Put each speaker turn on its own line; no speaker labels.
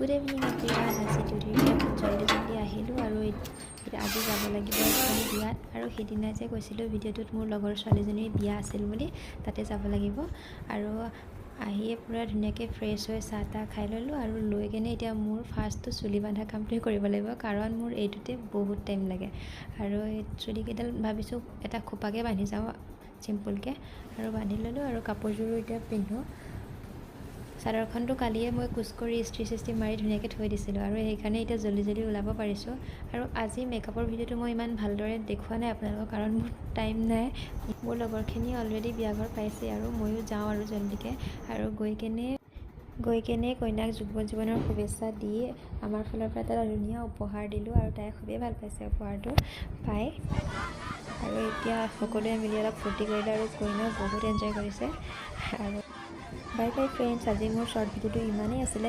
Good evening everyone. আজি ডিউটিৰ জল্দি আহিলোঁ আৰু আজি যাব লাগিব এখন বিয়াত। আৰু সেইদিনা যে কৈছিলোঁ ভিডিঅ'টোত মোৰ লগৰ ছোৱালীজনীৰ বিয়া আছিল বুলি, তাতে যাব লাগিব। আৰু আহিয়ে পূৰা ধুনীয়াকৈ ফ্ৰেছ হৈ চাহ তাহ খাই ল'লোঁ আৰু লৈ কেনে এতিয়া মোৰ ফাৰ্ষ্টটো চুলি বান্ধা কামটোৱে কৰিব লাগিব, কাৰণ মোৰ এইটোতে বহুত টাইম লাগে। আৰু এই চুলিকেইডাল ভাবিছোঁ এটা খোপাকৈ বান্ধি যাওঁ চিম্পুলকৈ, আৰু বান্ধি ল'লোঁ। আৰু কাপোৰযোৰো এতিয়া পিন্ধোঁ। চাদৰখনটো কালিয়ে মই কুচ কৰি ইস্ত্ৰি মাৰি ধুনীয়াকৈ থৈ দিছিলোঁ, আৰু সেইকাৰণে এতিয়া জল্দি ওলাব পাৰিছোঁ। আৰু আজি মেকআপৰ ভিডিঅ'টো মই ইমান ভালদৰে দেখুওৱা নাই আপোনালোকক, কাৰণ মোৰ টাইম নাই। মোৰ লগৰখিনি অলৰেডি বিয়াঘৰ পাইছে আৰু ময়ো যাওঁ আৰু জল্দিকৈ। আৰু গৈ কেনে কইনাক যুৱ জীৱনৰ শুভেচ্ছা দি আমাৰ ফালৰ পৰা এটা ধুনীয়া উপহাৰ দিলোঁ, আৰু তাই খুবেই ভাল পাইছে উপহাৰটো পাই। আৰু এতিয়া সকলোৱে মিলি অলপ ফূৰ্তি কৰিলে আৰু কইনাও বহুত এনজয় কৰিছে। আৰু বাই বাই ফ্ৰেণ্ডছ, আজি মোৰ শ্বৰ্ট ভিডিঅ'টো ইমানেই আছিলে।